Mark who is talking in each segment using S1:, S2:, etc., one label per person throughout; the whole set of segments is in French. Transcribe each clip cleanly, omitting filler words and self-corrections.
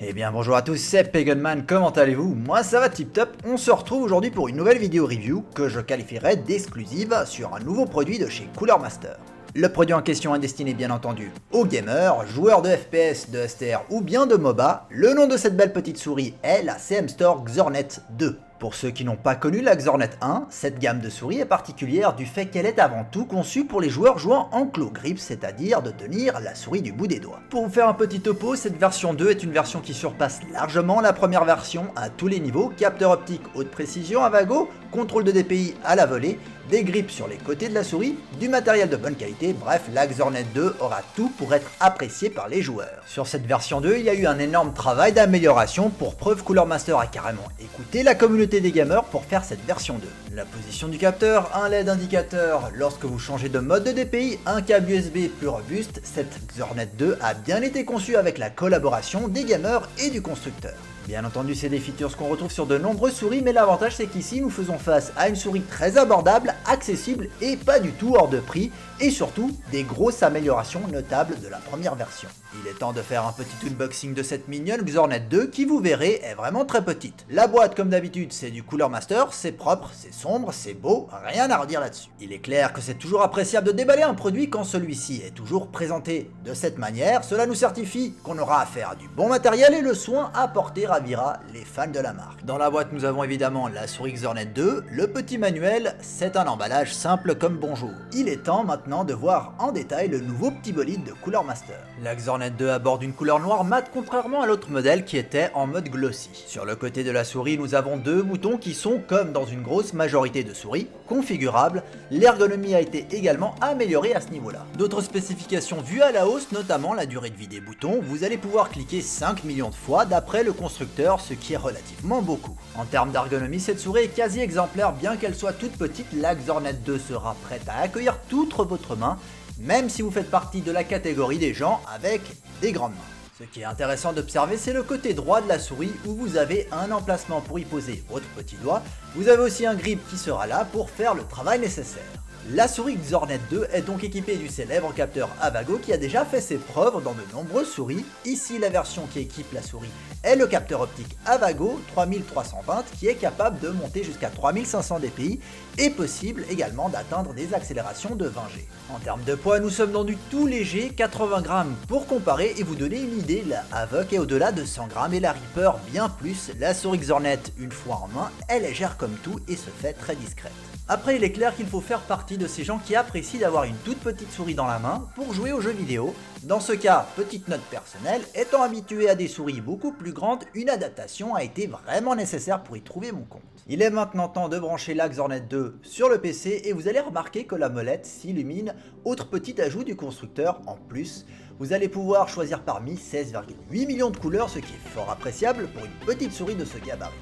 S1: Eh bien bonjour à tous, c'est Paganman, comment allez-vous? Moi ça va tip top, on se retrouve aujourd'hui pour une nouvelle vidéo review que je qualifierais d'exclusive sur un nouveau produit de chez Cooler Master. Le produit en question est destiné bien entendu aux gamers, joueurs de FPS, de STR ou bien de MOBA. Le nom de cette belle petite souris est la CM Store Xornet 2. Pour ceux qui n'ont pas connu la Xornet 1, cette gamme de souris est particulière du fait qu'elle est avant tout conçue pour les joueurs jouant en claw grip, c'est-à-dire de tenir la souris du bout des doigts. Pour vous faire un petit topo, cette version 2 est une version qui surpasse largement la première version à tous les niveaux, capteur optique haute précision à Avago, contrôle de DPI à la volée, des grips sur les côtés de la souris, du matériel de bonne qualité, bref, la Xornet 2 aura tout pour être appréciée par les joueurs. Sur cette version 2, il y a eu un énorme travail d'amélioration, pour preuve Cooler Master a carrément écouté la communauté des gamers pour faire cette version 2. La position du capteur, un LED indicateur lorsque vous changez de mode de DPI, un câble USB plus robuste, cette Xornet 2 a bien été conçue avec la collaboration des gamers et du constructeur. Bien entendu, c'est des features qu'on retrouve sur de nombreuses souris, mais l'avantage c'est qu'ici nous faisons face à une souris très abordable, accessible et pas du tout hors de prix, et surtout des grosses améliorations notables de la première version. Il est temps de faire un petit unboxing de cette mignonne Xornet 2 qui, vous verrez, est vraiment très petite. La boîte, comme d'habitude, c'est du Cooler Master, c'est propre, c'est sombre, c'est beau, rien à redire là-dessus. Il est clair que c'est toujours appréciable de déballer un produit quand celui-ci est toujours présenté de cette manière. Cela nous certifie qu'on aura affaire à du bon matériel et le soin apporté ravira les fans de la marque. Dans la boîte, nous avons évidemment la souris Xornet 2, le petit manuel, c'est un emballage simple comme bonjour. Il est temps maintenant de voir en détail le nouveau petit bolide de Cooler Master. La Xornet 2 aborde une couleur noire mat contrairement à l'autre modèle qui était en mode glossy. Sur le côté de la souris, nous avons deux boutons qui sont, comme dans une grosse majorité de souris, configurables. L'ergonomie a été également améliorée à ce niveau-là. D'autres spécifications vues à la hausse, notamment la durée de vie des boutons, vous allez pouvoir cliquer 5 millions de fois d'après le constructeur, ce qui est relativement beaucoup. En termes d'ergonomie, cette souris est quasi exemplaire, bien qu'elle soit toute petite, la Xornet 2 sera prête à accueillir toute votre main, même si vous faites partie de la catégorie des gens avec des grandes mains. Ce qui est intéressant d'observer, c'est le côté droit de la souris où vous avez un emplacement pour y poser votre petit doigt. Vous avez aussi un grip qui sera là pour faire le travail nécessaire. La souris Xornet 2 est donc équipée du célèbre capteur Avago qui a déjà fait ses preuves dans de nombreuses souris. Ici, la version qui équipe la souris est le capteur optique Avago 3320 qui est capable de monter jusqu'à 3500 dpi et possible également d'atteindre des accélérations de 20G. En termes de poids, nous sommes dans du tout léger, 80 grammes pour comparer et vous donner une idée, la Havoc est au-delà de 100 grammes et la Reaper bien plus. La souris Xornet, une fois en main, est légère comme tout et se fait très discrète. Après, il est clair qu'il faut faire partie de ces gens qui apprécient d'avoir une toute petite souris dans la main pour jouer aux jeux vidéo. Dans ce cas, petite note personnelle, étant habitué à des souris beaucoup plus grandes, une adaptation a été vraiment nécessaire pour y trouver mon compte. Il est maintenant temps de brancher la Xornet 2 sur le PC et vous allez remarquer que la molette s'illumine, autre petit ajout du constructeur en plus. Vous allez pouvoir choisir parmi 16,8 millions de couleurs, ce qui est fort appréciable pour une petite souris de ce gabarit.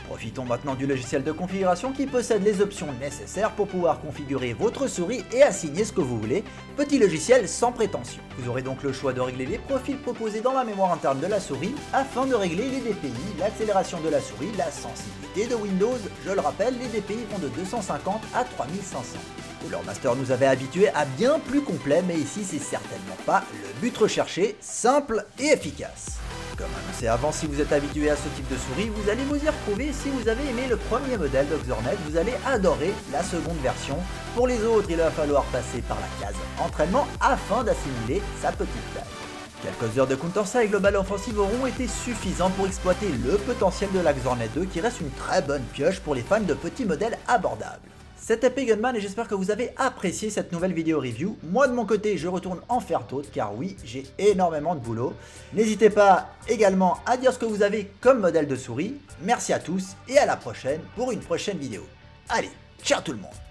S1: Profitons maintenant du logiciel de configuration qui possède les options nécessaires pour pouvoir configurer votre souris et assigner ce que vous voulez. Petit logiciel sans prétention. Vous aurez donc le choix de régler les profils proposés dans la mémoire interne de la souris afin de régler les DPI, l'accélération de la souris, la sensibilité de Windows. Je le rappelle, les DPI vont de 250 à 3500. Cooler Master nous avait habitués à bien plus complet, mais ici c'est certainement pas le but recherché, simple et efficace. Comme annoncé avant, si vous êtes habitué à ce type de souris, vous allez vous y retrouver. Si vous avez aimé le premier modèle de Xornet, vous allez adorer la seconde version. Pour les autres, il va falloir passer par la case entraînement afin d'assimiler sa petite taille. Quelques heures de Counter-Strike Global Offensive auront été suffisantes pour exploiter le potentiel de la Xornet 2 qui reste une très bonne pioche pour les fans de petits modèles abordables. C'était Paganman et j'espère que vous avez apprécié cette nouvelle vidéo review. Moi de mon côté, je retourne en faire d'autres car oui, j'ai énormément de boulot. N'hésitez pas également à dire ce que vous avez comme modèle de souris. Merci à tous et à la prochaine pour une prochaine vidéo. Allez, ciao tout le monde!